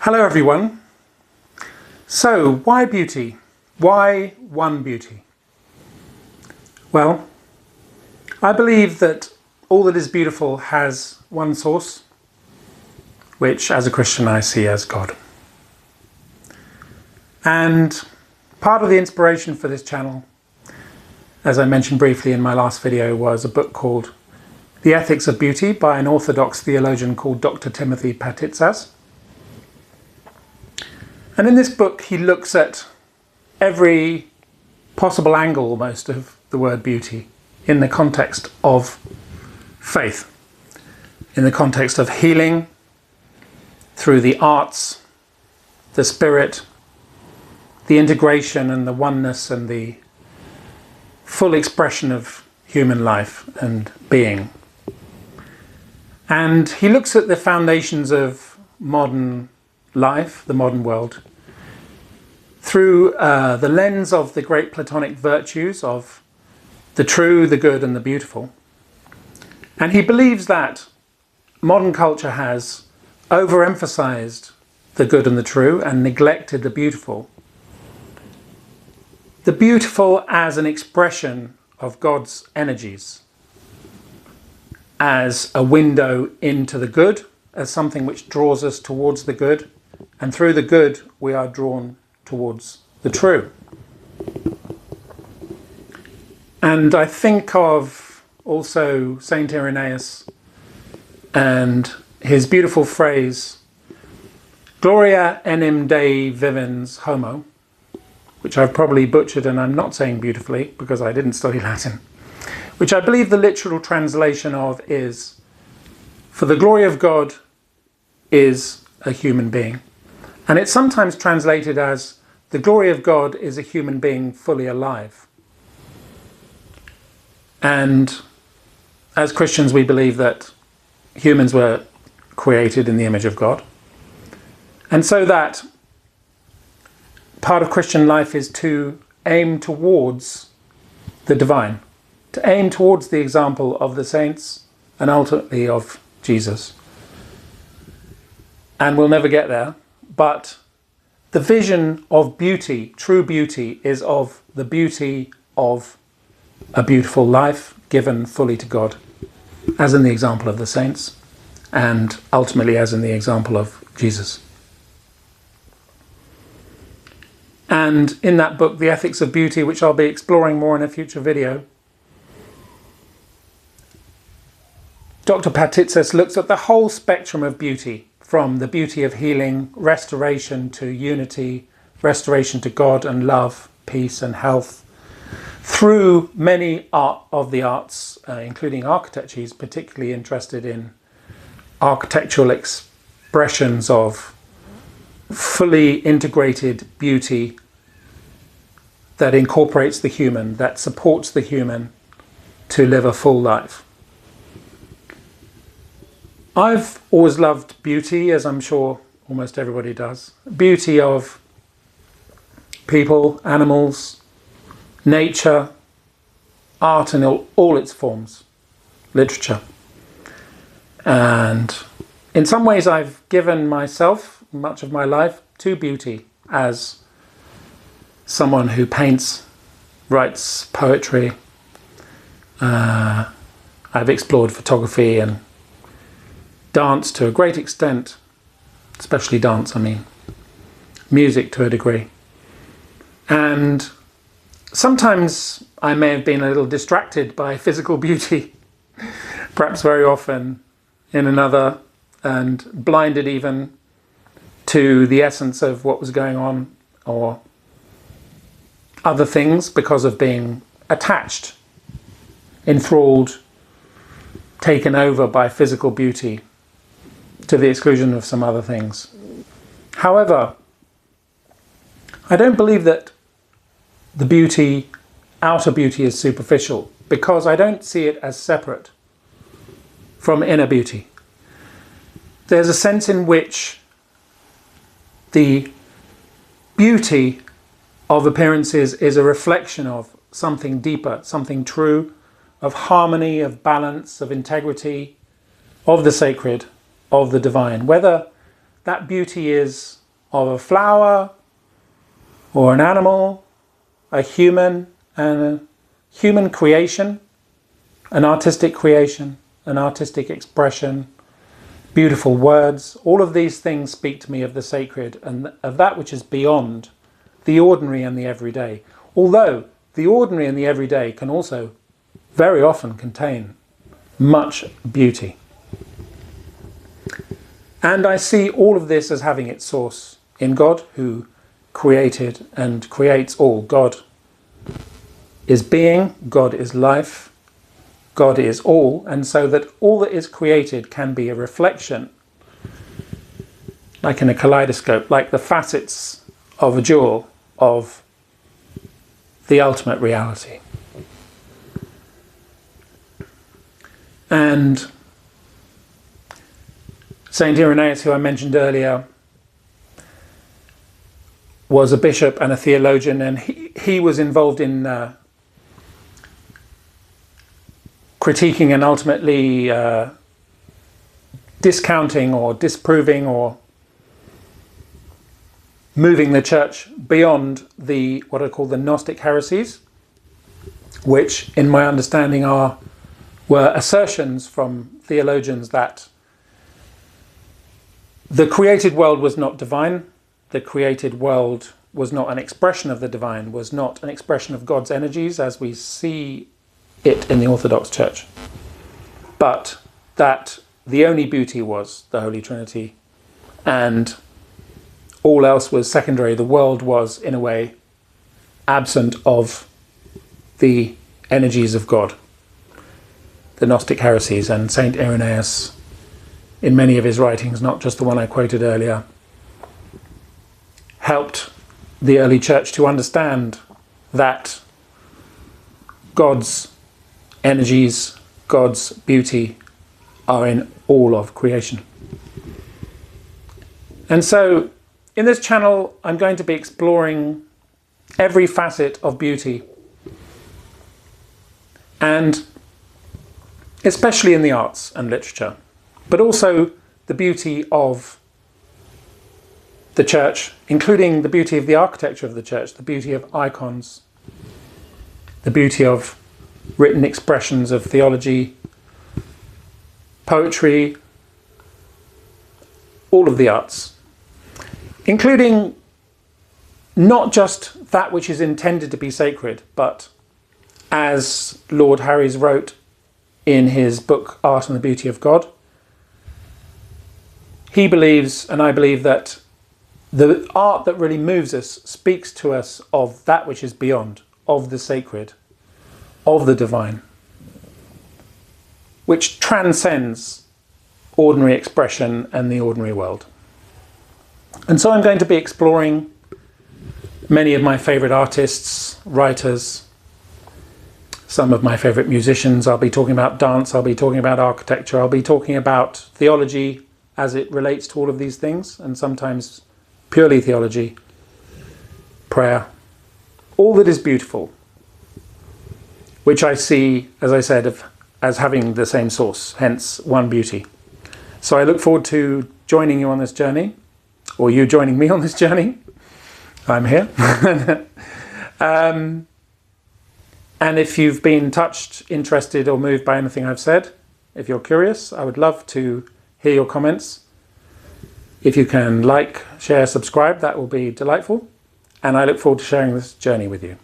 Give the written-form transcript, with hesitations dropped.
Hello everyone. So, why beauty? Why one beauty? Well, I believe that all that is beautiful has one source, which as a Christian I see as God. And part of the inspiration for this channel, as I mentioned briefly in my last video, was a book called The Ethics of Beauty by an Orthodox theologian called Dr. Timothy Patitsas. And in this book he looks at every possible angle almost of the word beauty in the context of faith, in the context of healing through the arts, the spirit, the integration and the oneness and the full expression of human life and being. And he looks at the foundations of modern life, the modern world, through the lens of the great Platonic virtues of the true, the good and the beautiful. And he believes that modern culture has overemphasized the good and the true and neglected the beautiful. The beautiful as an expression of God's energies, as a window into the good, as something which draws us towards the good, and through the good we are drawn towards the true. And I think of also Saint Irenaeus and his beautiful phrase, Gloria enim Dei vivens homo, which I've probably butchered and I'm not saying beautifully because I didn't study Latin, which I believe the literal translation of is, for the glory of God is a human being. And it's sometimes translated as, the glory of God is a human being fully alive. And as Christians we believe that humans were created in the image of God. And so that part of Christian life is to aim towards the divine, to aim towards the example of the saints and ultimately of Jesus. And we'll never get there, but the vision of beauty, true beauty, is of the beauty of a beautiful life given fully to God, as in the example of the saints and ultimately as in the example of Jesus. And in that book, The Ethics of Beauty, which I'll be exploring more in a future video, Dr. Patitsas looks at the whole spectrum of beauty, from the beauty of healing, restoration to unity, restoration to God and love, peace and health, through many of the arts, including architecture. He's particularly interested in architectural expressions of fully integrated beauty that incorporates the human, that supports the human to live a full life. I've always loved beauty, as I'm sure almost everybody does. Beauty of people, animals, nature, art in all its forms, literature. And in some ways I've given myself much of my life to beauty as someone who paints, writes poetry. I've explored photography and dance to a great extent, especially dance, music to a degree. And sometimes I may have been a little distracted by physical beauty, perhaps very often in another, and blinded even to the essence of what was going on or other things because of being attached, enthralled, taken over by physical beauty to the exclusion of some other things. However, I don't believe that the beauty, outer beauty, is superficial, because I don't see it as separate from inner beauty. There's a sense in which the beauty of appearances is a reflection of something deeper, something true, of harmony, of balance, of integrity, of the sacred, of the divine. Whether that beauty is of a flower or an animal, a human, and a human creation, an artistic creation, an artistic expression, beautiful words. All of these things speak to me of the sacred and of that which is beyond the ordinary and the everyday. Although the ordinary and the everyday can also very often contain much beauty. And I see all of this as having its source in God, who created and creates all. God is being, God is life, God is all, and so that all that is created can be a reflection, like in a kaleidoscope, like the facets of a jewel of the ultimate reality. And Saint Irenaeus, who I mentioned earlier, was a bishop and a theologian, and he was involved in critiquing and ultimately discounting or disproving or moving the church beyond the what I call the Gnostic heresies, which in my understanding were assertions from theologians that the created world was not divine, the created world was not an expression of the divine, was not an expression of God's energies as we see it in the Orthodox Church, but that the only beauty was the Holy Trinity and all else was secondary. The world was, in a way, absent of the energies of God, the Gnostic heresies. And Saint Irenaeus, in many of his writings, not just the one I quoted earlier, helped the early church to understand that God's energies, God's beauty are in all of creation. And so in this channel, I'm going to be exploring every facet of beauty, and especially in the arts and literature, but also the beauty of the church, including the beauty of the architecture of the church, the beauty of icons, the beauty of written expressions of theology, poetry, all of the arts, including not just that which is intended to be sacred, but as Lord Harries wrote in his book Art and the Beauty of God, he believes, and I believe, that the art that really moves us speaks to us of that which is beyond, of the sacred, of the divine, which transcends ordinary expression and the ordinary world. And so I'm going to be exploring many of my favourite artists, writers, some of my favourite musicians. I'll be talking about dance, I'll be talking about architecture, I'll be talking about theology as it relates to all of these things, and sometimes purely theology, prayer, all that is beautiful, which I see, as I said, as having the same source, hence one beauty. So I look forward to joining you on this journey, or you joining me on this journey. I'm here. And if you've been touched, interested, or moved by anything I've said, if you're curious, I would love to hear your comments. If you can like, share, subscribe, that will be delightful. And I look forward to sharing this journey with you.